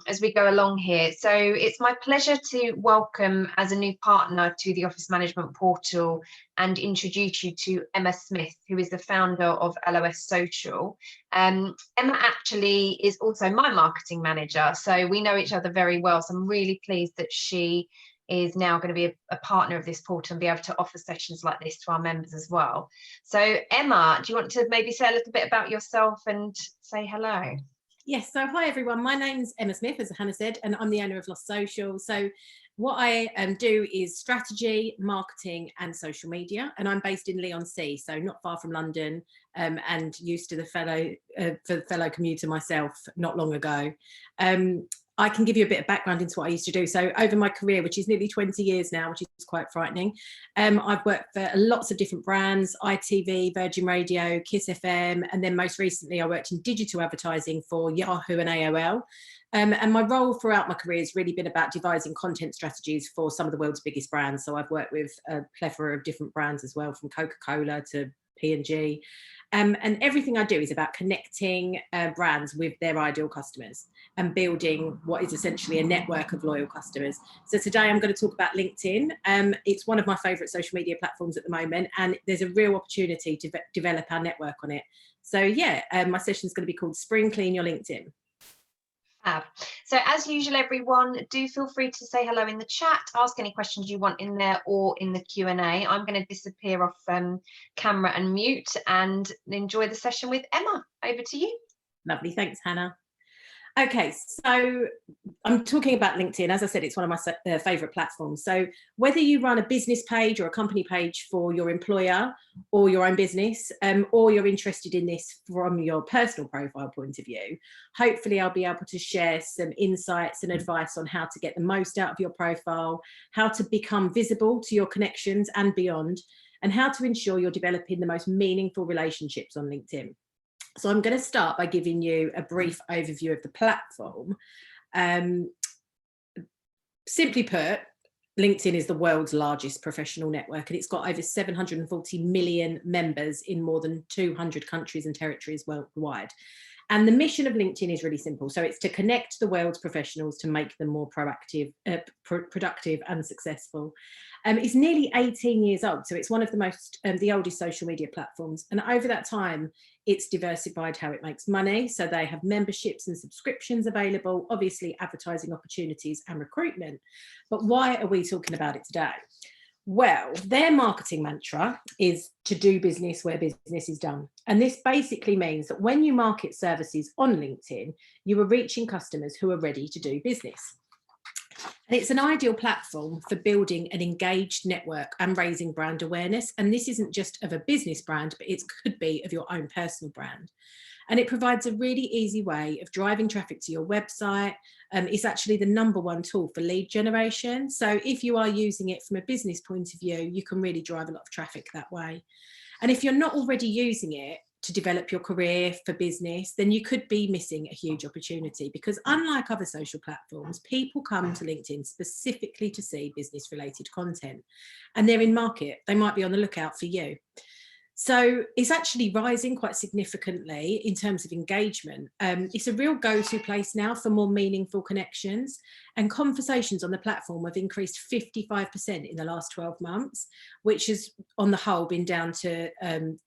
as we go along here. So it's my pleasure to welcome as a new partner to the Office Management Portal and introduce you to Emma Smith, who is the founder of LOS Social. Emma actually is also my marketing manager, so we know each other very well. So I'm really pleased that she is now going to be a partner of this portal and be able to offer sessions like this to our members as well. So Emma, do you want to maybe say a little bit about yourself and say hello? Yes, so hi everyone, my name's Emma Smith, as Hannah said, and I'm the owner of Lost Social. So what I do is strategy, marketing and social media, and I'm based in Leigh-on-Sea, so not far from London, and used to the fellow commuter myself not long ago. I can give you a bit of background into what I used to do. So over my career, which is nearly 20 years now, which is quite frightening, I've worked for lots of different brands, ITV, Virgin Radio, Kiss FM, and then most recently I worked in digital advertising for Yahoo and AOL. And my role throughout my career has really been about devising content strategies for some of the world's biggest brands. So I've worked with a plethora of different brands as well, from Coca-Cola to P&G. And everything I do is about connecting brands with their ideal customers and building what is essentially a network of loyal customers. So today I'm going to talk about LinkedIn. It's one of my favourite social media platforms at the moment, and there's a real opportunity to develop our network on it. So yeah, my session is going to be called Spring Clean Your LinkedIn. So as usual, everyone, do feel free to say hello in the chat, ask any questions you want in there or in the Q&A. I'm going to disappear off camera and mute and enjoy the session with Emma. Over to you. Lovely, thanks Hannah. Okay, so I'm talking about LinkedIn. As I said, it's one of my favourite platforms. So whether you run a business page or a company page for your employer or your own business, or you're interested in this from your personal profile point of view, hopefully I'll be able to share some insights and advice on how to get the most out of your profile, how to become visible to your connections and beyond, and how to ensure you're developing the most meaningful relationships on LinkedIn. So I'm going to start by giving you a brief overview of the platform. Simply put, LinkedIn is the world's largest professional network, and it's got over 740 million members in more than 200 countries and territories worldwide. And the mission of LinkedIn is really simple. So it's to connect the world's professionals to make them more proactive, productive and successful. It's nearly 18 years old, so it's one of the oldest social media platforms. And over that time, it's diversified how it makes money. So they have memberships and subscriptions available, obviously advertising opportunities and recruitment. But why are we talking about it today? Well, their marketing mantra is to do business where business is done. And this basically means that when you market services on LinkedIn, you are reaching customers who are ready to do business. And it's an ideal platform for building an engaged network and raising brand awareness. And this isn't just of a business brand, but it could be of your own personal brand. And it provides a really easy way of driving traffic to your website. It's actually the #1 tool for lead generation. So if you are using it from a business point of view, you can really drive a lot of traffic that way. And if you're not already using it to develop your career for business, then you could be missing a huge opportunity, because unlike other social platforms, people come to LinkedIn specifically to see business related content, and they're in market. They might be on the lookout for you. So it's actually rising quite significantly in terms of engagement. It's a real go-to place now for more meaningful connections, and conversations on the platform have increased 55% in the last 12 months, which has on the whole been down to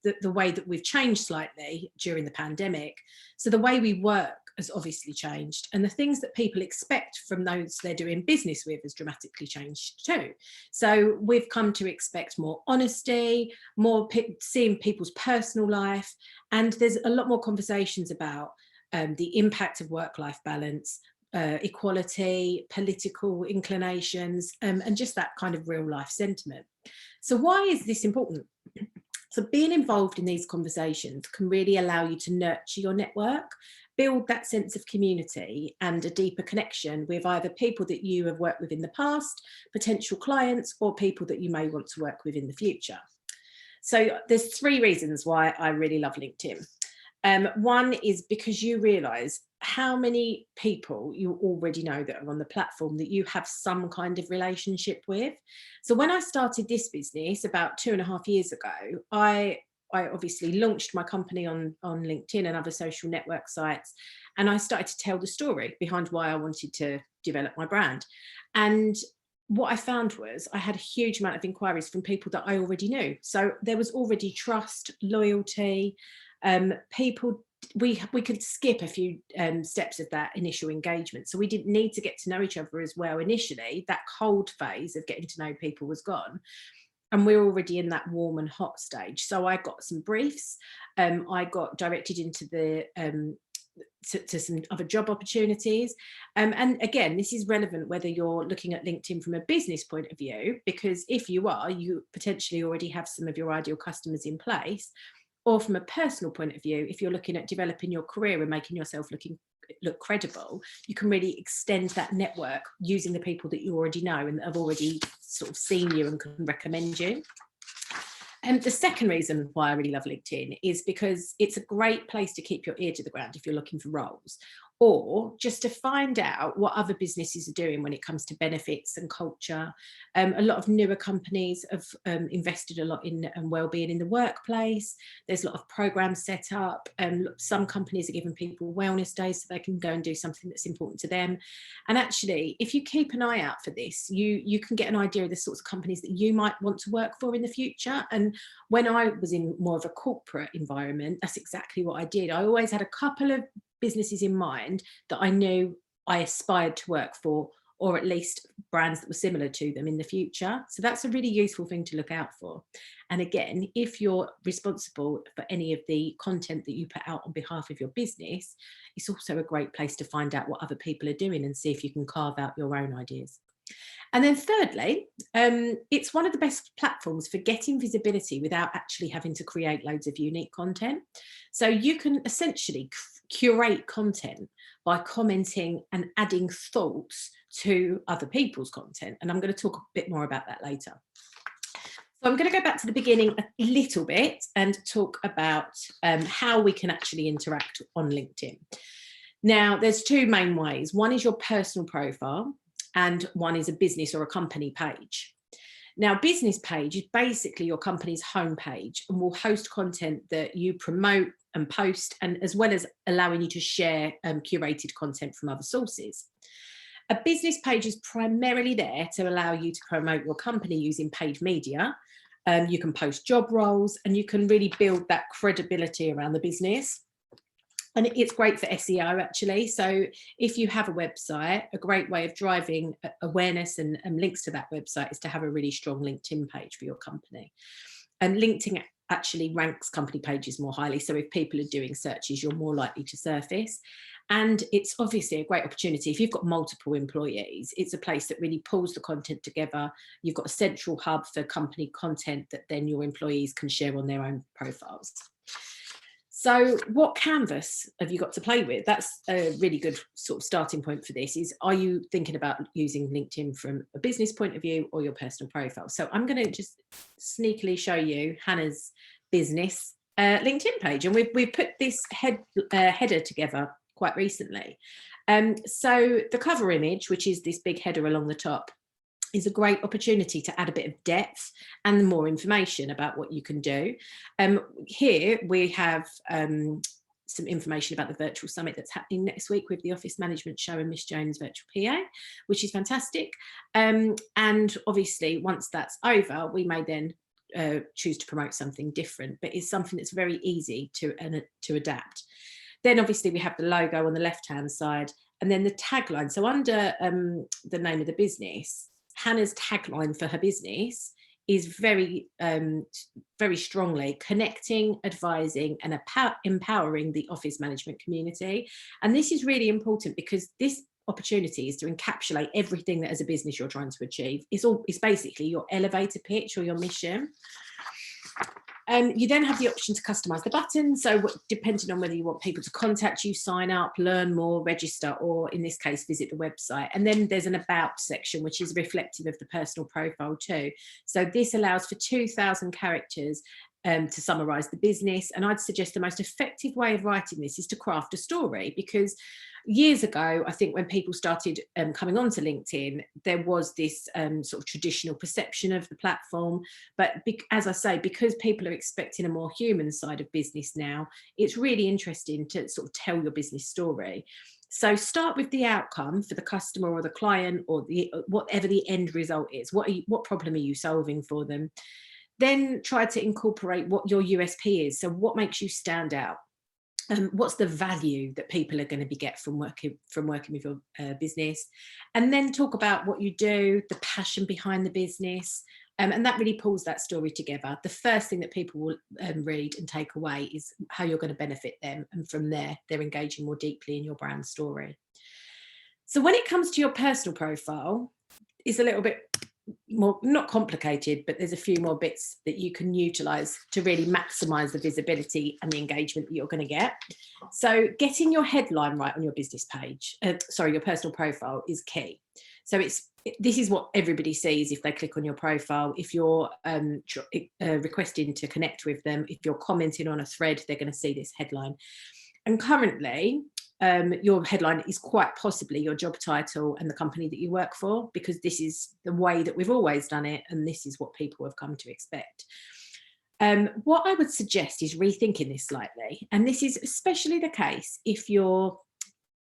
the way that we've changed slightly during the pandemic. So the way we work has obviously changed, and the things that people expect from those they're doing business with has dramatically changed too. So we've come to expect more honesty, more seeing people's personal life, and there's a lot more conversations about the impact of work-life balance, equality, political inclinations, and just that kind of real life sentiment. So why is this important? So being involved in these conversations can really allow you to nurture your network, build that sense of community and a deeper connection with either people that you have worked with in the past, potential clients, or people that you may want to work with in the future. So there's 3 reasons why I really love LinkedIn. One is because you realise how many people you already know that are on the platform that you have some kind of relationship with. So when I started this business about 2.5 years ago, I obviously launched my company on LinkedIn and other social network sites. And I started to tell the story behind why I wanted to develop my brand. And what I found was I had a huge amount of inquiries from people that I already knew. So there was already trust, loyalty, people, we could skip a few steps of that initial engagement. So we didn't need to get to know each other as well initially. That cold phase of getting to know people was gone. And we're already in that warm and hot stage. So I got some briefs. I got directed into the to some other job opportunities. And again, this is relevant whether you're looking at LinkedIn from a business point of view, because if you are, you potentially already have some of your ideal customers in place, or from a personal point of view, if you're looking at developing your career and making yourself look credible, you can really extend that network using the people that you already know and have already sort of seen you and can recommend you. And the second reason why I really love LinkedIn is because it's a great place to keep your ear to the ground if you're looking for roles, or just to find out what other businesses are doing when it comes to benefits and culture. A lot of newer companies have invested a lot in wellbeing in the workplace. There's a lot of programs set up. Some companies are giving people wellness days so they can go and do something that's important to them. And actually, if you keep an eye out for this, you can get an idea of the sorts of companies that you might want to work for in the future. And when I was in more of a corporate environment, that's exactly what I did. I always had a couple of businesses in mind that I knew I aspired to work for, or at least brands that were similar to them in the future. So that's a really useful thing to look out for. And again, if you're responsible for any of the content that you put out on behalf of your business, it's also a great place to find out what other people are doing and see if you can carve out your own ideas. And then thirdly, it's one of the best platforms for getting visibility without actually having to create loads of unique content. So you can essentially curate content by commenting and adding thoughts to other people's content. And I'm going to talk a bit more about that later. So I'm going to go back to the beginning a little bit and talk about how we can actually interact on LinkedIn. Now, there's two main ways. One is your personal profile, and one is a business or a company page. Now, business page is basically your company's homepage and will host content that you promote and post, and as well as allowing you to share curated content from other sources. A business page is primarily there to allow you to promote your company using paid media. You can post job roles and you can really build that credibility around the business. And it's great for SEO actually. So if you have a website, a great way of driving awareness and links to that website is to have a really strong LinkedIn page for your company. And LinkedIn actually ranks company pages more highly. So if people are doing searches, you're more likely to surface. And it's obviously a great opportunity. If you've got multiple employees, it's a place that really pulls the content together. You've got a central hub for company content that then your employees can share on their own profiles. So what canvas have you got to play with? That's a really good sort of starting point for this. Is, are you thinking about using LinkedIn from a business point of view or your personal profile? So I'm going to just sneakily show you Hannah's business LinkedIn page. And we've put this header together quite recently. So the cover image, which is this big header along the top, is a great opportunity to add a bit of depth and more information about what you can do. Here we have some information about the virtual summit that's happening next week with the Office Management Show and Miss Jones Virtual PA, which is fantastic. And obviously once that's over, we may then choose to promote something different, but it's something that's very easy to adapt. Then obviously we have the logo on the left-hand side, and then the tagline. So under the name of the business, Hannah's tagline for her business is very strongly connecting, advising, and empowering the office management community. And this is really important because this opportunity is to encapsulate everything that as a business you're trying to achieve. It's basically your elevator pitch or your mission. You then have the option to customize the button. So depending on whether you want people to contact you, sign up, learn more, register, or in this case, visit the website. And then there's an about section, which is reflective of the personal profile too. So this allows for 2,000 characters to summarize the business. And I'd suggest the most effective way of writing this is to craft a story, because years ago, I think when people started coming onto LinkedIn, there was this sort of traditional perception of the platform. But as I say, because people are expecting a more human side of business now, it's really interesting to sort of tell your business story. So start with the outcome for the customer or the client, or whatever the end result is. What problem are you solving for them? Then try to incorporate what your USP is. So what makes you stand out? What's the value that people are going to get from working with your business? And then talk about what you do, the passion behind the business. And that really pulls that story together. The first thing that people will read and take away is how you're going to benefit them. And from there, they're engaging more deeply in your brand story. So when it comes to your personal profile, it's a little bit more, not complicated, but there's a few more bits that you can utilize to really maximize the visibility and the engagement that you're going to get. So getting your headline right on your business page, your personal profile, is key. So this is what everybody sees if they click on your profile. If you're requesting to connect with them, if you're commenting on a thread, they're going to see this headline. And currently, your headline is quite possibly your job title and the company that you work for, because this is the way that we've always done it, and this is what people have come to expect. What I would suggest is rethinking this slightly, and this is especially the case if you're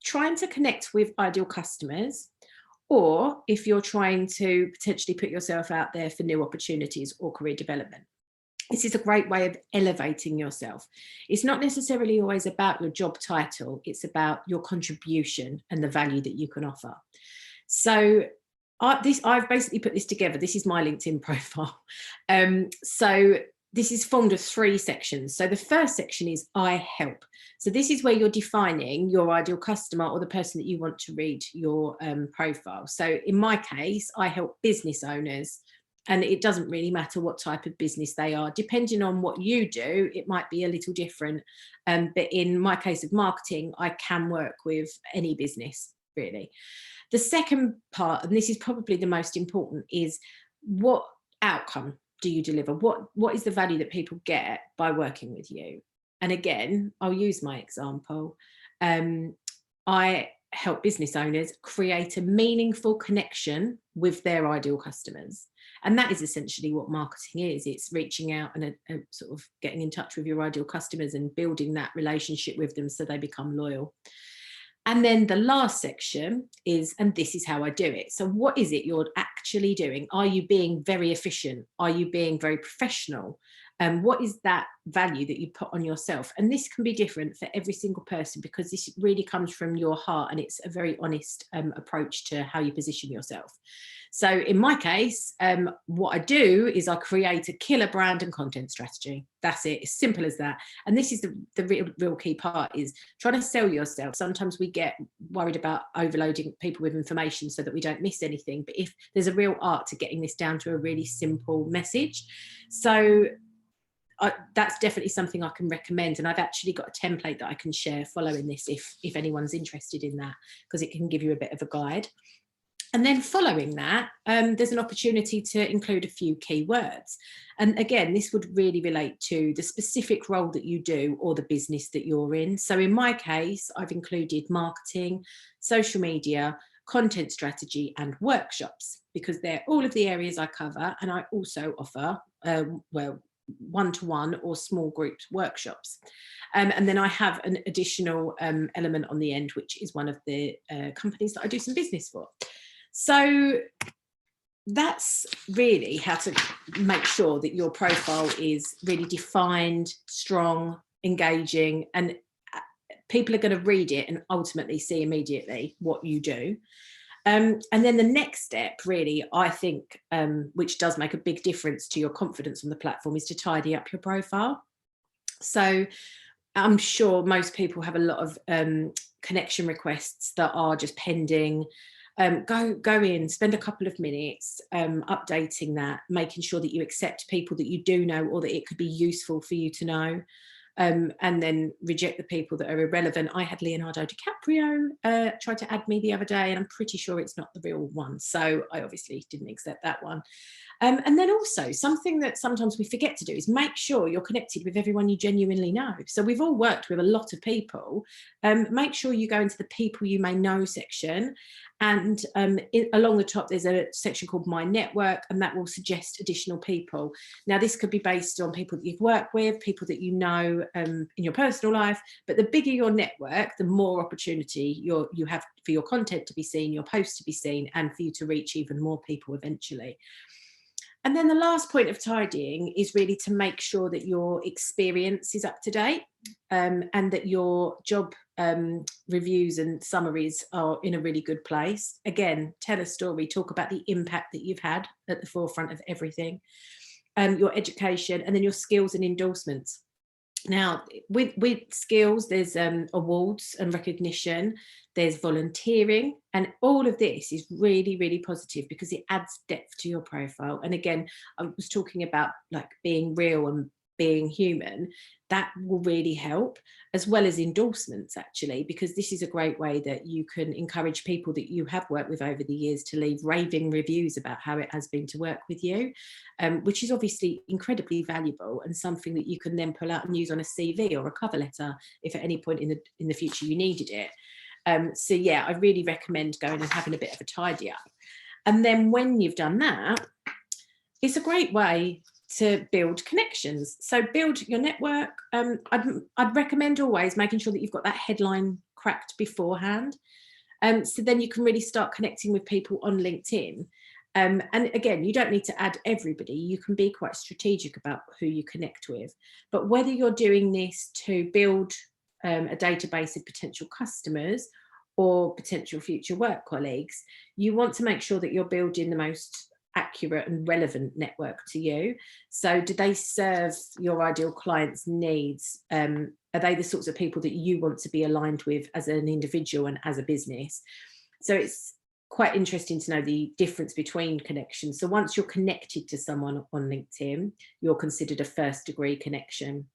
trying to connect with ideal customers, or if you're trying to potentially put yourself out there for new opportunities or career development. This is a great way of elevating yourself. It's not necessarily always about your job title. It's about your contribution and the value that you can offer. So I've basically put this together. This is my LinkedIn profile. So this is formed of 3 sections. So the first section is I help. So this is where you're defining your ideal customer or the person that you want to read your profile. So in my case, I help business owners. And it doesn't really matter what type of business they are. Depending on what you do, it might be a little different. But in my case of marketing, I can work with any business, really. The second part, and this is probably the most important, is what outcome do you deliver? What is the value that people get by working with you? And again, I'll use my example. I help business owners create a meaningful connection with their ideal customers. And that is essentially what marketing is. It's reaching out and sort of getting in touch with your ideal customers and building that relationship with them so they become loyal. And then the last section is, and this is how I do it. So what is it you're actually doing? Are you being very efficient? Are you being very professional? What is that value that you put on yourself? And this can be different for every single person, because this really comes from your heart, and it's a very honest approach to how you position yourself. So in my case, what I do is I create a killer brand and content strategy. That's it, as simple as that. And this is the real key part, is trying to sell yourself. Sometimes we get worried about overloading people with information so that we don't miss anything. But if there's a real art to getting this down to a really simple message. So that's definitely something I can recommend, and I've actually got a template that I can share following this if anyone's interested in that, because it can give you a bit of a guide. And then following that, there's an opportunity to include a few keywords. And again, this would really relate to the specific role that you do or the business that you're in. So in my case, I've included marketing, social media, content strategy, and workshops, because they're all of the areas I cover. And I also offer, one-to-one or small group workshops. And then I have an additional element on the end, which is one of the companies that I do some business for. So that's really how to make sure that your profile is really defined, strong, engaging, and people are going to read it and ultimately see immediately what you do. And then the next step, really, I think, which does make a big difference to your confidence on the platform, is to tidy up your profile. So I'm sure most people have a lot of connection requests that are just pending. Go in, spend a couple of minutes updating that, making sure that you accept people that you do know or that it could be useful for you to know. and then reject the people that are irrelevant. I had Leonardo DiCaprio try to add me the other day, and I'm pretty sure it's not the real one. So I obviously didn't accept that one. And then also something that sometimes we forget to do is make sure you're connected with everyone you genuinely know. So we've all worked with a lot of people. Make sure you go into the people you may know section, and along the top there's a section called My Network, and that will suggest additional people. Now this could be based on people that you've worked with, people that you know in your personal life, but the bigger your network, the more opportunity you have for your content to be seen, your posts to be seen, and for you to reach even more people eventually. And then the last point of tidying is really to make sure that your experience is up to date, and that your job reviews and summaries are in a really good place. Again, tell a story, talk about the impact that you've had at the forefront of everything, your education, and then your skills and endorsements. Now, with skills, there's awards and recognition, there's volunteering, and all of this is really, really positive because it adds depth to your profile. And again, I was talking about like being real and being human. That will really help, as well as endorsements, actually, because this is a great way that you can encourage people that you have worked with over the years to leave raving reviews about how it has been to work with you, which is obviously incredibly valuable and something that you can then pull out and use on a CV or a cover letter if at any point in the future you needed it. So yeah, I really recommend going and having a bit of a tidy up. And then when you've done that, it's a great way to build connections. So build your network. I'd recommend always making sure that you've got that headline cracked beforehand. So then you can really start connecting with people on LinkedIn. And again, you don't need to add everybody. You can be quite strategic about who you connect with. But whether you're doing this to build a database of potential customers or potential future work colleagues, you want to make sure that you're building the most accurate and relevant network to you. So do they serve your ideal clients' needs? Are they the sorts of people that you want to be aligned with as an individual and as a business? So it's quite interesting to know the difference between connections. So once you're connected to someone on LinkedIn, you're considered a first degree connection.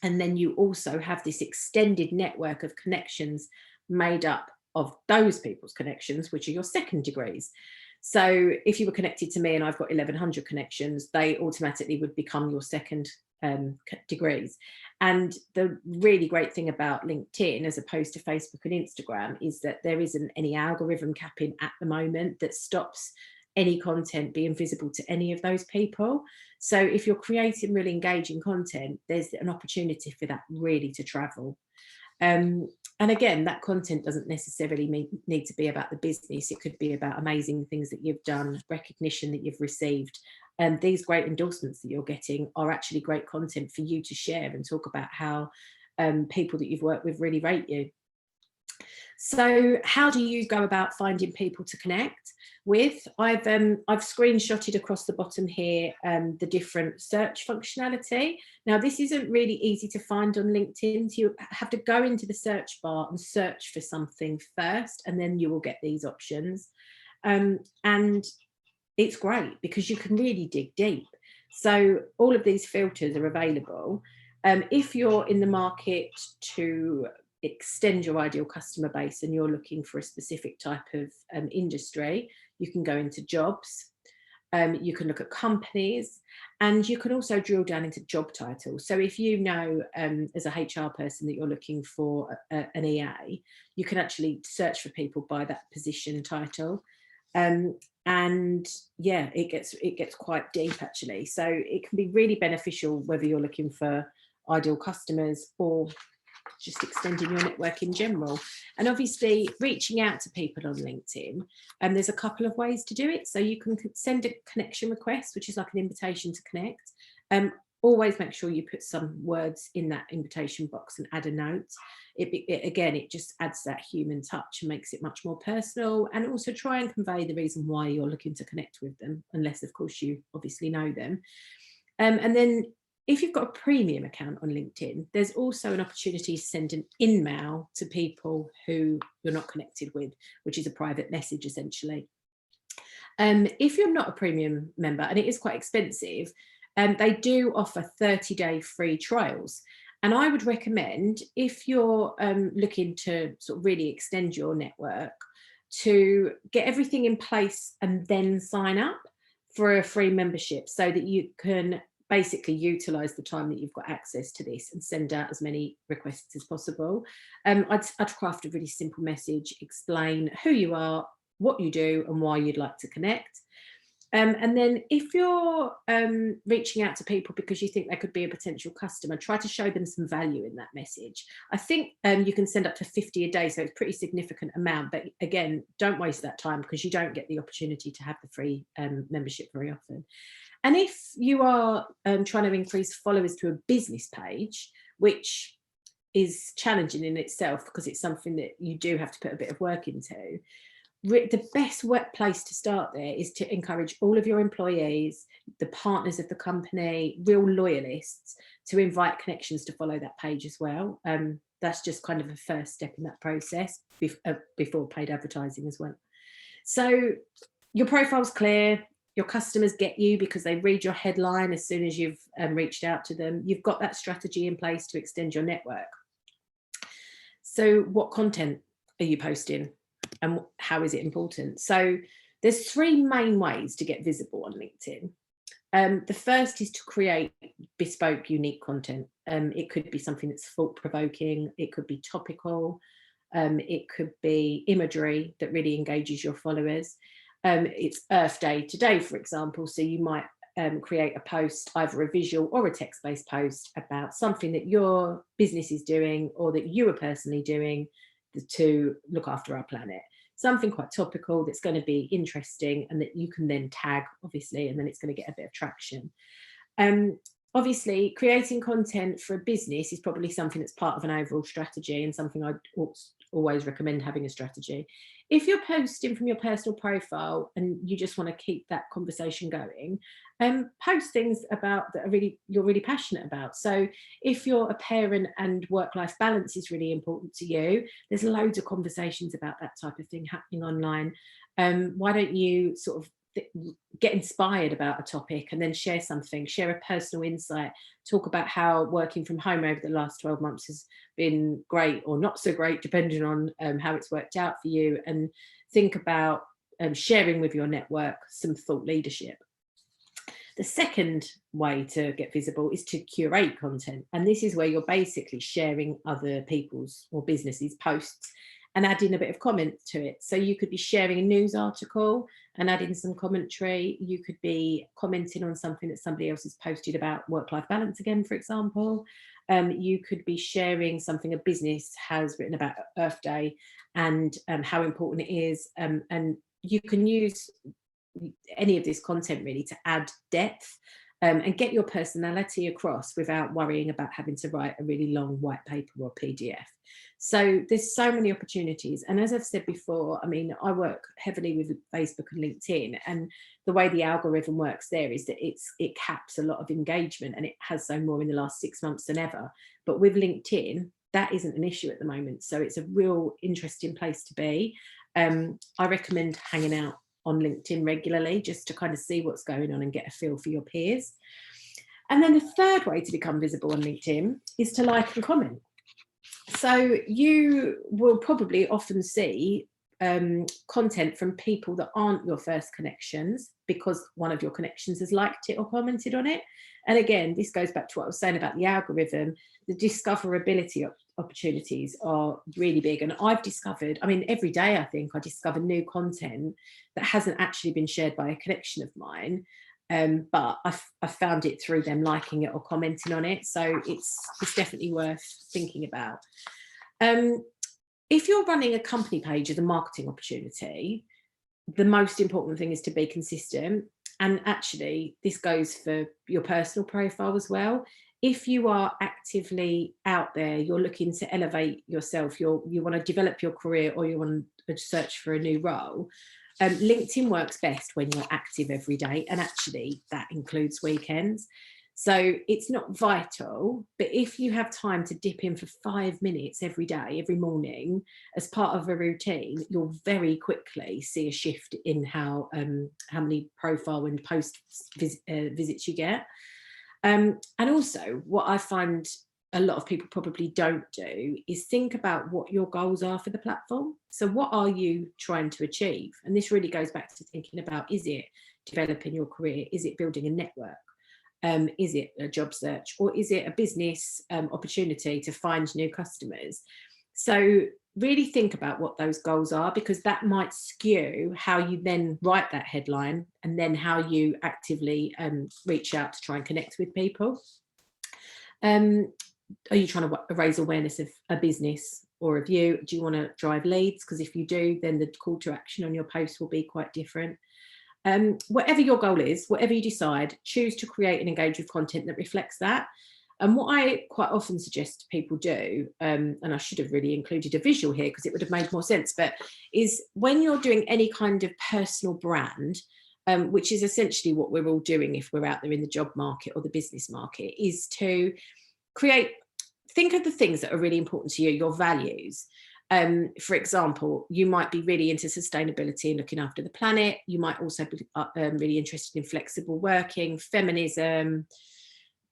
And then you also have this extended network of connections made up of those people's connections, which are your second degrees. So if you were connected to me and I've got 1100 connections, they automatically would become your second degrees. And the really great thing about LinkedIn, as opposed to Facebook and Instagram, is that there isn't any algorithm capping at the moment that stops any content being visible to any of those people. So if you're creating really engaging content, there's an opportunity for that really to travel. And again, that content doesn't necessarily need to be about the business. It could be about amazing things that you've done, recognition that you've received. And these great endorsements that you're getting are actually great content for you to share and talk about how people that you've worked with really rate you. So how do you go about finding people to connect with? I've screenshotted across the bottom here the different search functionality. Now, this isn't really easy to find on LinkedIn. So you have to go into the search bar and search for something first, and then you will get these options. And it's great because you can really dig deep. So all of these filters are available. If you're in the market to extend your ideal customer base and you're looking for a specific type of industry, you can go into jobs, you can look at companies, and you can also drill down into job titles. So if you know as a HR person that you're looking for an EA, you can actually search for people by that position title. And yeah, it gets quite deep actually. So it can be really beneficial whether you're looking for ideal customers or just extending your network in general. And obviously reaching out to people on LinkedIn, and there's a couple of ways to do it. So you can send a connection request, which is like an invitation to connect. Always make sure you put some words in that invitation box and add a note. Again, it just adds that human touch and makes it much more personal, and also try and convey the reason why you're looking to connect with them, unless of course you obviously know them. And then if you've got a premium account on LinkedIn, there's also an opportunity to send an in-mail to people who you're not connected with, which is a private message essentially. If you're not a premium member, and it is quite expensive, they do offer 30-day free trials. And I would recommend, if you're looking to sort of really extend your network, to get everything in place and then sign up for a free membership, so that you can basically utilize the time that you've got access to this and send out as many requests as possible. I'd craft a really simple message, explain who you are, what you do, and why you'd like to connect. And then if you're reaching out to people because you think they could be a potential customer, try to show them some value in that message. I think you can send up to 50 a day, so it's a pretty significant amount. But again, don't waste that time, because you don't get the opportunity to have the free membership very often. And if you are trying to increase followers to a business page, which is challenging in itself because it's something that you do have to put a bit of work into, the best place to start there is to encourage all of your employees, the partners of the company, real loyalists, to invite connections to follow that page as well. That's just kind of a first step in that process before paid advertising as well. So your profile's clear, your customers get you because they read your headline as soon as you've reached out to them. You've got that strategy in place to extend your network. So what content are you posting? And how is it important? So there's three main ways to get visible on LinkedIn. The first is to create bespoke, unique content. It could be something that's thought-provoking. It could be topical. It could be imagery that really engages your followers. It's Earth Day today, for example. So you might create a post, either a visual or a text-based post, about something that your business is doing or that you are personally doing to look after our planet. Something quite topical that's going to be interesting and that you can then tag, obviously, and then it's going to get a bit of traction. Obviously, creating content for a business is probably something that's part of an overall strategy, and something I'd always recommend having a strategy. If you're posting from your personal profile and you just want to keep that conversation going, post things about that you're really passionate about. So if you're a parent and work-life balance is really important to you, there's loads of conversations about that type of thing happening online. Why don't you sort of get inspired about a topic and then share a personal insight, talk about how working from home over the last 12 months has been great or not so great, depending on how it's worked out for you, and think about sharing with your network some thought leadership. The second way to get visible is to curate content. And this is where you're basically sharing other people's or businesses' posts and adding a bit of comment to it. So you could be sharing a news article and adding some commentary. You could be commenting on something that somebody else has posted about work-life balance again, for example. You could be sharing something a business has written about Earth Day and how important it is. And you can use any of this content really to add depth and get your personality across without worrying about having to write a really long white paper or PDF. So there's so many opportunities. And as I've said before, I mean, I work heavily with Facebook and LinkedIn, and the way the algorithm works there is that it caps a lot of engagement, and it has so more in the last 6 months than ever. But with LinkedIn, that isn't an issue at the moment. So it's a real interesting place to be. I recommend hanging out on LinkedIn regularly just to kind of see what's going on and get a feel for your peers. And then the third way to become visible on LinkedIn is to like and comment. So you will probably often see content from people that aren't your first connections because one of your connections has liked it or commented on it. And again, this goes back to what I was saying about the algorithm. The discoverability opportunities are really big. And I've discovered, I mean, every day I think I discover new content that hasn't actually been shared by a connection of mine. But I've found it through them liking it or commenting on it. So it's definitely worth thinking about. If you're running a company page as a marketing opportunity, the most important thing is to be consistent. And actually, this goes for your personal profile as well. If you are actively out there, you're looking to elevate yourself, you want to develop your career, or you want to search for a new role, LinkedIn works best when you're active every day, and actually that includes weekends. So it's not vital, but if you have time to dip in for 5 minutes every day, every morning, as part of a routine, you'll very quickly see a shift in how many profile and post visits you get. And also what I find a lot of people probably don't do is think about what your goals are for the platform. So what are you trying to achieve? And this really goes back to thinking about, is it developing your career? Is it building a network? Is it a job search? Or is it a business opportunity to find new customers? So really think about what those goals are, because that might skew how you then write that headline and then how you actively reach out to try and connect with people. Are you trying to raise awareness of a business or of you? Do you want to drive leads? Because if you do, then the call to action on your post will be quite different. Whatever your goal is, whatever you decide, choose to create and engage with content that reflects that. And what I quite often suggest people do, and I should have really included a visual here because it would have made more sense, but is when you're doing any kind of personal brand, which is essentially what we're all doing if we're out there in the job market or the business market, is to think of the things that are really important to you, your values. For example, you might be really into sustainability and looking after the planet. You might also be really interested in flexible working, feminism,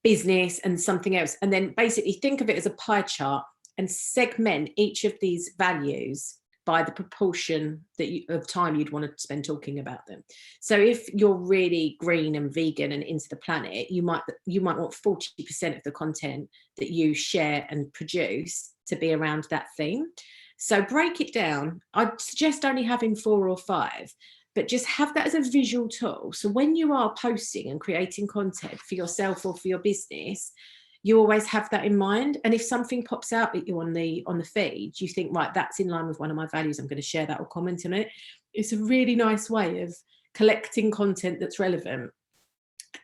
business, and something else. And then basically think of it as a pie chart and segment each of these values by the proportion of time you'd want to spend talking about them. So if you're really green and vegan and into the planet, you might want 40% of the content that you share and produce to be around that theme. So break it down. I'd suggest only having 4 or 5, but just have that as a visual tool. So when you are posting and creating content for yourself or for your business, you always have that in mind. And if something pops out at you on the feed, you think, right, that's in line with one of my values, I'm going to share that or comment on it. It's a really nice way of collecting content that's relevant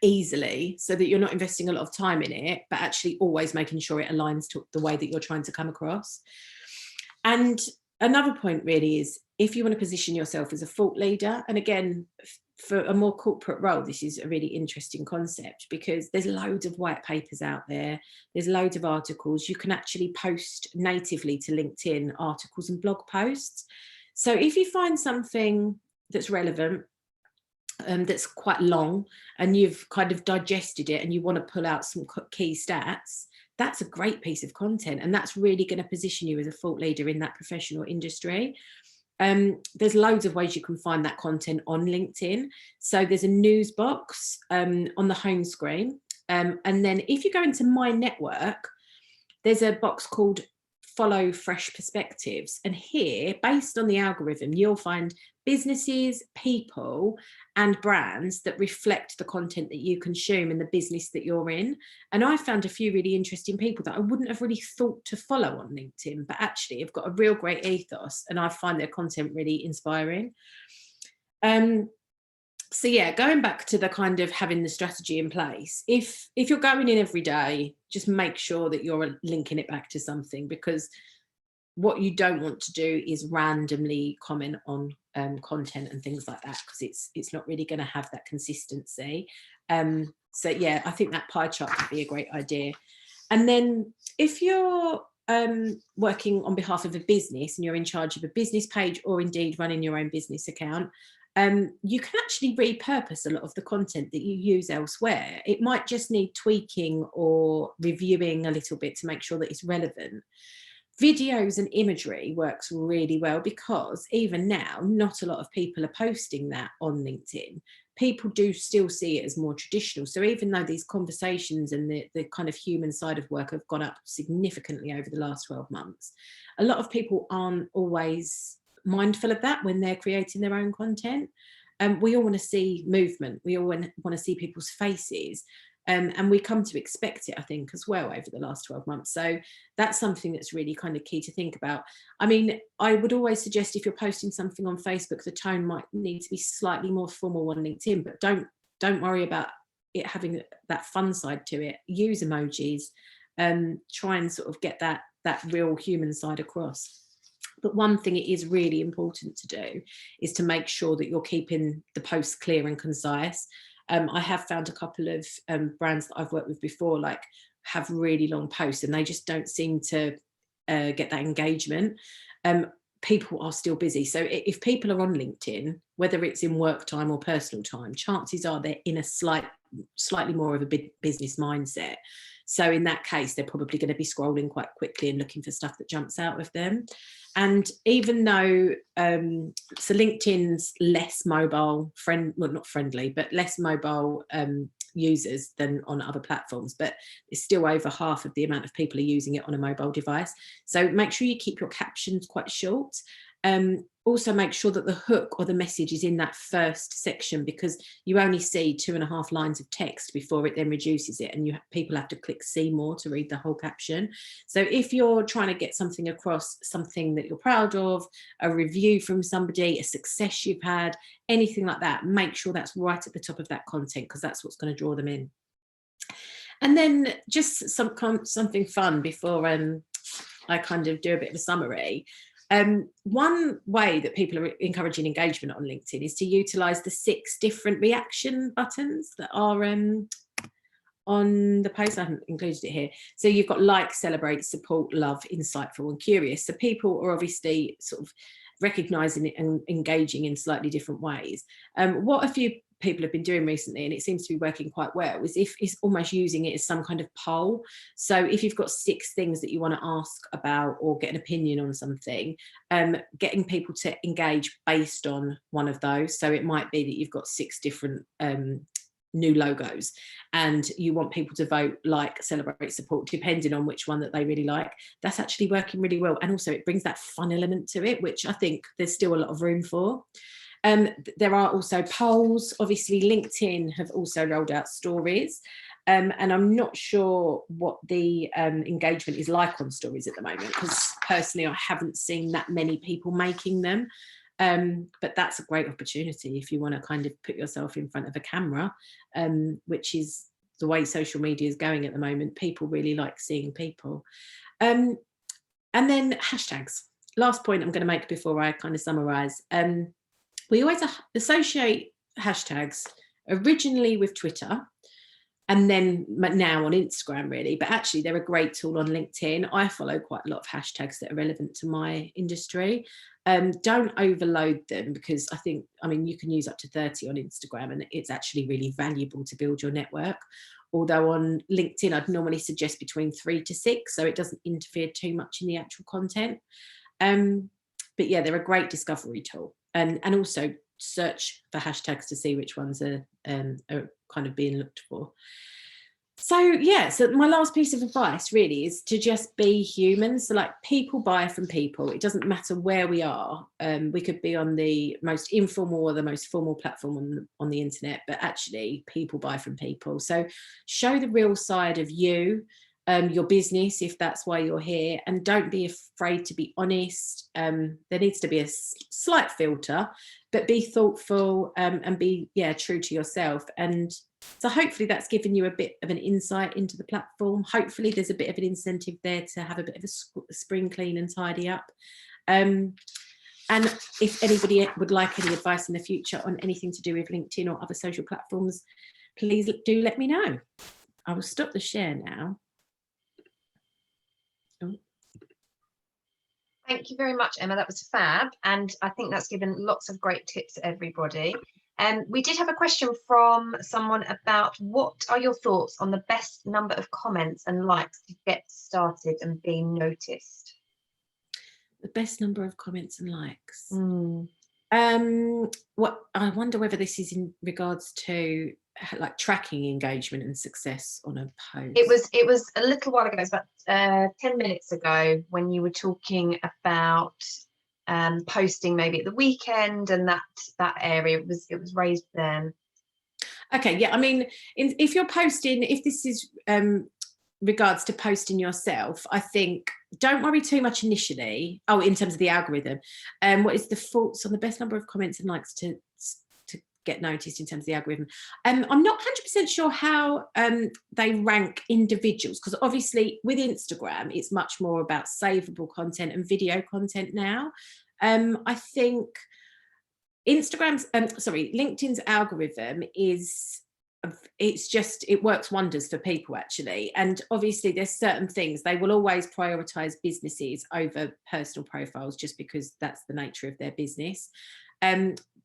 easily, so that you're not investing a lot of time in it, but actually always making sure it aligns to the way that you're trying to come across. And another point really is, if you want to position yourself as a thought leader, and again, for a more corporate role, this is a really interesting concept, because there's loads of white papers out there. There's loads of articles. You can actually post natively to LinkedIn articles and blog posts. So if you find something that's relevant, that's quite long, and you've kind of digested it and you want to pull out some key stats, that's a great piece of content, and that's really going to position you as a thought leader in that professional industry. There's loads of ways you can find that content on LinkedIn. So there's a news box on the home screen, and then if you go into my network, there's a box called Follow Fresh Perspectives, and here, based on the algorithm, you'll find businesses, people and brands that reflect the content that you consume in the business that you're in. And I found a few really interesting people that I wouldn't have really thought to follow on LinkedIn, but actually have got a real great ethos, and I find their content really inspiring. So yeah, going back to the kind of having the strategy in place, if you're going in every day, just make sure that you're linking it back to something, because what you don't want to do is randomly comment on content and things like that, because it's not really going to have that consistency. So yeah, I think that pie chart could be a great idea. And then if you're working on behalf of a business and you're in charge of a business page, or indeed running your own business account, you can actually repurpose a lot of the content that you use elsewhere. It might just need tweaking or reviewing a little bit to make sure that it's relevant. Videos and imagery works really well, because even now, not a lot of people are posting that on LinkedIn. People do still see it as more traditional. So even though these conversations and the kind of human side of work have gone up significantly over the last 12 months, a lot of people aren't always mindful of that when they're creating their own content. We all want to see movement. We all want to see people's faces. And we come to expect it, I think, as well over the last 12 months. So that's something that's really kind of key to think about. I mean, I would always suggest, if you're posting something on Facebook, the tone might need to be slightly more formal on LinkedIn, but don't worry about it having that fun side to it. Use emojis, try and sort of get that real human side across. But one thing it is really important to do is to make sure that you're keeping the posts clear and concise. I have found a couple of brands that I've worked with before, like, have really long posts and they just don't seem to get that engagement. People are still busy. So if people are on LinkedIn, whether it's in work time or personal time, chances are they're in a slightly more of a big business mindset. So in that case, they're probably going to be scrolling quite quickly and looking for stuff that jumps out of them. And even though, so LinkedIn's less mobile well, not friendly, but less mobile users than on other platforms, but it's still over half of the amount of people are using it on a mobile device. So make sure you keep your captions quite short. Also make sure that the hook or the message is in that first section, because you only see 2.5 lines of text before it then reduces it, and people have to click see more to read the whole caption. So if you're trying to get something across, something that you're proud of, a review from somebody, a success you've had, anything like that, make sure that's right at the top of that content, because that's what's going to draw them in. And then just something fun before I kind of do a bit of a summary. One way that people are encouraging engagement on LinkedIn is to utilize the 6 different reaction buttons that are on the post. I haven't included it here. So you've got like, celebrate, support, love, insightful, and curious. So people are obviously sort of recognizing it and engaging in slightly different ways. What a few people have been doing recently, and it seems to be working quite well, is if it's almost using it as some kind of poll. So if you've got 6 things that you want to ask about or get an opinion on something, getting people to engage based on one of those. So it might be that you've got 6 different new logos, and you want people to vote, like, celebrate, support, depending on which one that they really like. That's actually working really well, and also it brings that fun element to it, which I think there's still a lot of room for. There are also polls. Obviously, LinkedIn have also rolled out stories, and I'm not sure what the engagement is like on stories at the moment, because personally I haven't seen that many people making them. But that's a great opportunity if you want to kind of put yourself in front of a camera, which is the way social media is going at the moment. People really like seeing people. And then hashtags. Last point I'm going to make before I kind of summarize. We always associate hashtags originally with Twitter, and then now on Instagram, really. But actually, they're a great tool on LinkedIn. I follow quite a lot of hashtags that are relevant to my industry. Don't overload them, because I mean, you can use up to 30 on Instagram, and it's actually really valuable to build your network. Although on LinkedIn, I'd normally suggest between 3 to 6, so it doesn't interfere too much in the actual content. But yeah, they're a great discovery tool. And also search for hashtags to see which ones are kind of being looked for. So yeah, so my last piece of advice really is to just be human. So like, people buy from people. It doesn't matter where we are. We could be on the most informal or the most formal platform on the internet, but actually people buy from people. So show the real side of you, your business, if that's why you're here, and don't be afraid to be honest. There needs to be a slight filter, but be thoughtful, and be true to yourself. And so hopefully that's given you a bit of an insight into the platform. Hopefully there's a bit of an incentive there to have a bit of a spring clean and tidy up. And if anybody would like any advice in the future on anything to do with LinkedIn or other social platforms, please do let me know. I will stop the share now. Thank you very much, Emma. That was fab. And I think that's given lots of great tips to everybody. We did have a question from someone about, what are your thoughts on the best number of comments and likes to get started and being noticed? The best number of comments and likes. What I wonder whether this is in regards to like tracking engagement and success on a post. It was a little while ago. It was about 10 minutes ago, when you were talking about posting maybe at the weekend, and that area, it was raised then. Okay, yeah, I mean, if you're posting, if this is regards to posting yourself, I think don't worry too much initially. Oh, in terms of the algorithm, what is the thoughts on the best number of comments and likes to get noticed in terms of the algorithm? I'm not 100% sure how they rank individuals, because obviously with Instagram it's much more about savable content and video content now. I think LinkedIn's algorithm it works wonders for people, actually. And obviously there's certain things they will always prioritize businesses over personal profiles, just because that's the nature of their business.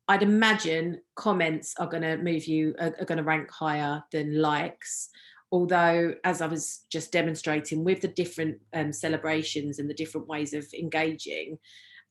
I'd imagine comments are going to rank higher than likes, Although, as I was just demonstrating with the different celebrations and the different ways of engaging,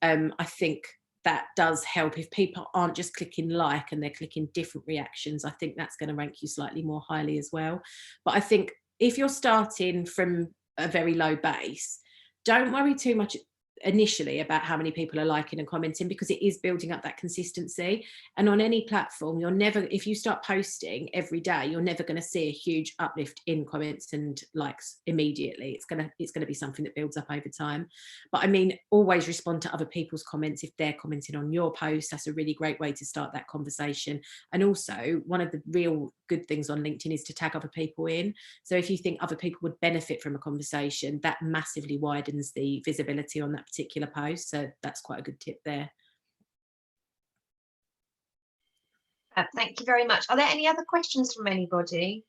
I think that does help. If people aren't just clicking like and they're clicking different reactions, I think that's going to rank you slightly more highly as well. But I think if you're starting from a very low base, don't worry too much initially about how many people are liking and commenting, because it is building up that consistency. And on any platform, you're never, if you start posting every day, you're never going to see a huge uplift in comments and likes immediately. It's going to be something that builds up over time. But I mean, always respond to other people's comments if they're commenting on your post. That's a really great way to start that conversation. And also, one of the real good things on LinkedIn is to tag other people in. So if you think other people would benefit from a conversation, that massively widens the visibility on that particular post. So that's quite a good tip there. Thank you very much. Are there any other questions from anybody?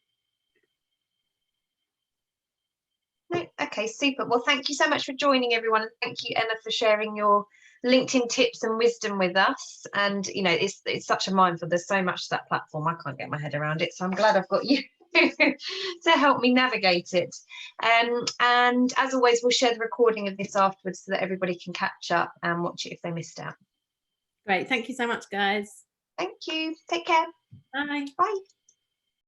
No? Okay, super. Well, thank you so much for joining, everyone. And thank you, Emma, for sharing your LinkedIn tips and wisdom with us. And, you know, it's such a minefield. There's so much to that platform. I can't get my head around it. So I'm glad I've got you to help me navigate it. And as always, we'll share the recording of this afterwards so that everybody can catch up and watch it if they missed out. Great. Thank you so much, guys. Thank you. Take care. Bye. Bye.